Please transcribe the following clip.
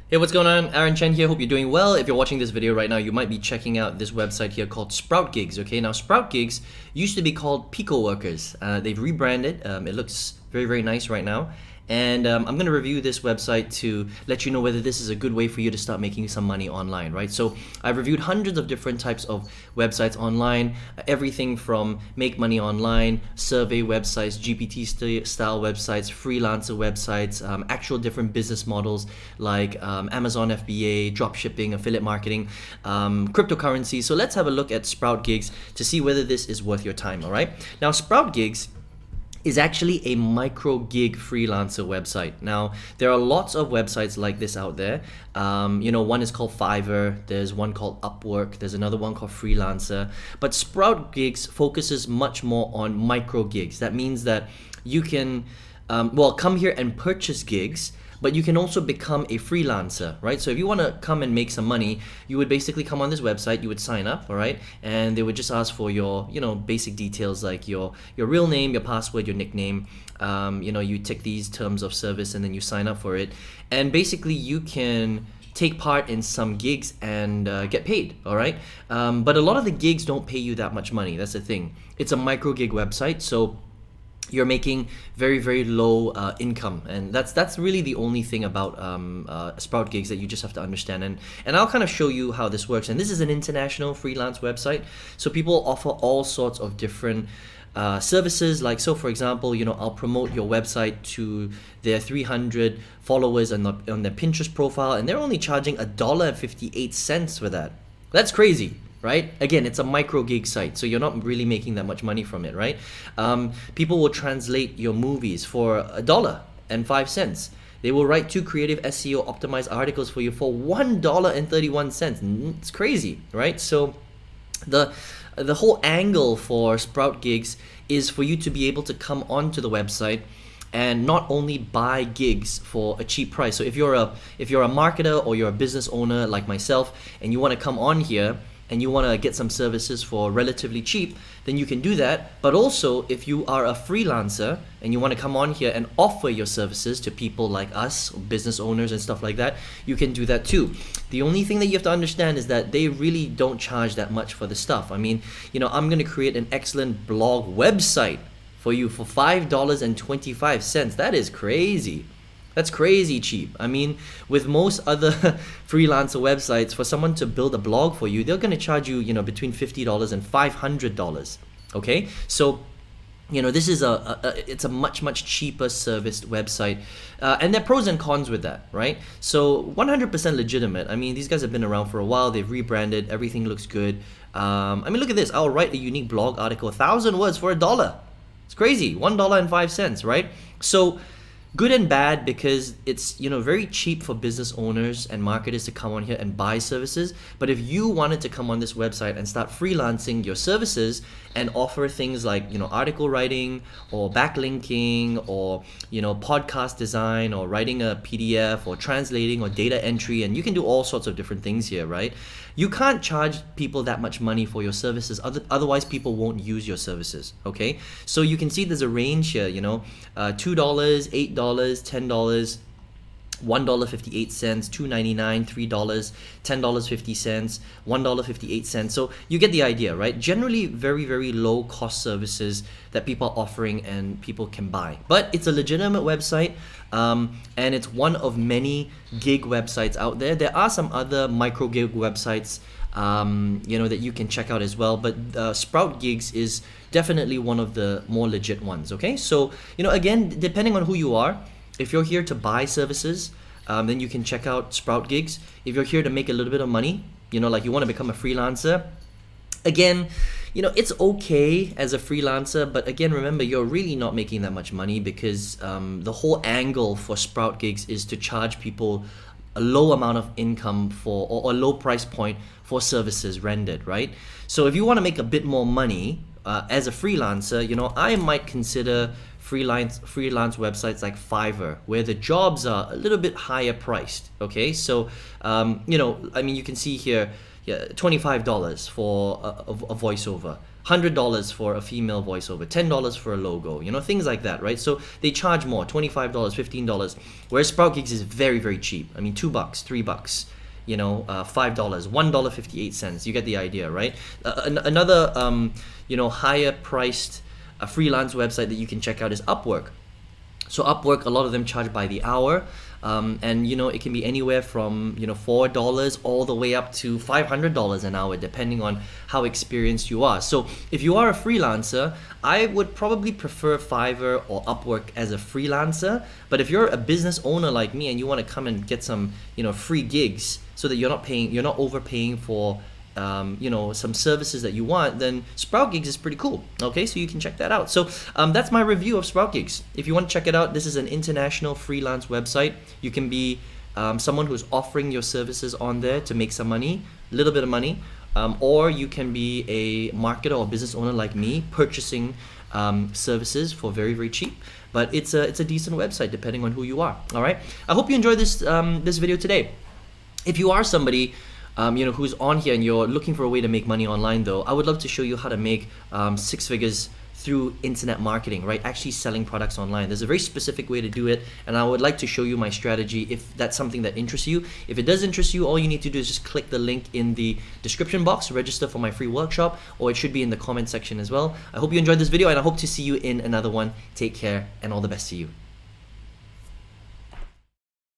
Hey, what's going on? Aaron Chen here. Hope you're doing well. If you're watching this video right now, you might be checking out this website here called Sprout Gigs. Okay, now Sprout Gigs used to be called Pico Workers. They've rebranded. It looks very, very nice right now. And I'm going to review this website to let you know whether this is a good way for you to start making some money online, right? So I've reviewed hundreds of different types of websites online, everything from make money online, survey websites, GPT-style websites, freelancer websites, actual different business models like Amazon FBA, dropshipping, affiliate marketing, cryptocurrency. So let's have a look at Sprout Gigs to see whether this is worth your time, all right? Now, Sprout Gigs is actually a micro gig freelancer website. Now, there are lots of websites like this out there. One is called Fiverr, there's one called Upwork, there's another one called Freelancer. But Sprout Gigs focuses much more on micro gigs. That means that you can, come here and purchase gigs, but you can also become a freelancer, right? So if you want to come and make some money, you would basically come on this website, you would sign up, all right? And they would just ask for your, basic details like your real name, your password, your nickname. You tick these terms of service and then you sign up for it. And basically you can take part in some gigs and get paid, all right? But a lot of the gigs don't pay you that much money. That's the thing. It's a micro gig website, so you're making very, very low income, and that's really the only thing about Sprout Gigs that you just have to understand. And I'll kind of show you how this works. And this is an international freelance website, so people offer all sorts of different services. Like, so for example, I'll promote your website to their 300 followers on their Pinterest profile, and they're only charging $1.58 for that. That's crazy, right? Again, it's a micro gig site, so you're not really making that much money from it, right? People will translate your movies for $1.05. They will write 2 creative SEO optimized articles for you for $1.31. It's crazy, right? So the whole angle for Sprout Gigs is for you to be able to come onto the website and not only buy gigs for a cheap price. So if you're a marketer or you're a business owner like myself and you want to come on here and you want to get some services for relatively cheap, then you can do that. But also, if you are a freelancer and you want to come on here and offer your services to people like us, business owners and stuff like that, you can do that too. The only thing that you have to understand is that they really don't charge that much for the stuff. I mean, I'm going to create an excellent blog website for you for $5.25. That is crazy. That's crazy cheap. I mean, with most other freelancer websites, for someone to build a blog for you, they're going to charge you, between $50 and $500. Okay, so this is it's a much cheaper serviced website, and there are pros and cons with that, right? So 100% legitimate. I mean, these guys have been around for a while. They've rebranded. Everything looks good. Look at this. I'll write a unique blog article, 1,000 words for $1. It's crazy. $1.05, right? So good and bad, because it's very cheap for business owners and marketers to come on here and buy services. But if you wanted to come on this website and start freelancing your services and offer things like article writing or backlinking or podcast design or writing a PDF or translating or data entry, and you can do all sorts of different things here, right? You can't charge people that much money for your services, otherwise people won't use your services, okay? So you can see there's a range here, $2, $8, $10, $1.58, $2.99, $3, $10.50, $1.58. So you get the idea, right? Generally very, very low cost services that people are offering and people can buy. But it's a legitimate website, and it's one of many gig websites out there. There are some other micro gig websites that you can check out as well, but Sprout Gigs is definitely one of the more legit ones. Okay, so again, depending on who you are, if you're here to buy services, then you can check out Sprout Gigs. If you're here to make a little bit of money, like you want to become a freelancer, again, it's okay as a freelancer, but again, remember, you're really not making that much money, because the whole angle for Sprout Gigs is to charge people a low amount of income for, or a low price point for services rendered, right? So if you want to make a bit more money as a freelancer, I might consider freelance websites like Fiverr, where the jobs are a little bit higher priced. Okay, so I mean, you can see here, yeah, $25 for a voiceover, $100 for a female voiceover, $10 for a logo, things like that, right? So they charge more, $25, $15, whereas Sprout Gigs is very, very cheap. I mean, $2, $3, $5, $1.58. You get the idea, right? Another, higher priced freelance website that you can check out is Upwork. So Upwork, a lot of them charge by the hour, and it can be anywhere from $4 all the way up to $500 an hour, depending on how experienced you are. So if you are a freelancer, I would probably prefer Fiverr or Upwork as a freelancer. But if you're a business owner like me and you want to come and get some free gigs, so that you're not overpaying for some services that you want, then Sprout Gigs is pretty cool. Okay, so you can check that out. So that's my review of Sprout Gigs. If you want to check it out, this is an international freelance website. You can be someone who's offering your services on there to make some money, a little bit of money, or you can be a marketer or business owner like me, purchasing services for very, very cheap. But it's a decent website depending on who you are. All right, I hope you enjoyed this video today. If you are somebody who's on here and you're looking for a way to make money online, though, I would love to show you how to make 6 figures through internet marketing, right? Actually selling products online. There's a very specific way to do it, and I would like to show you my strategy if that's something that interests you. If it does interest you, all you need to do is just click the link in the description box, register for my free workshop, or it should be in the comment section as well. I hope you enjoyed this video, and I hope to see you in another one. Take care, and all the best to you.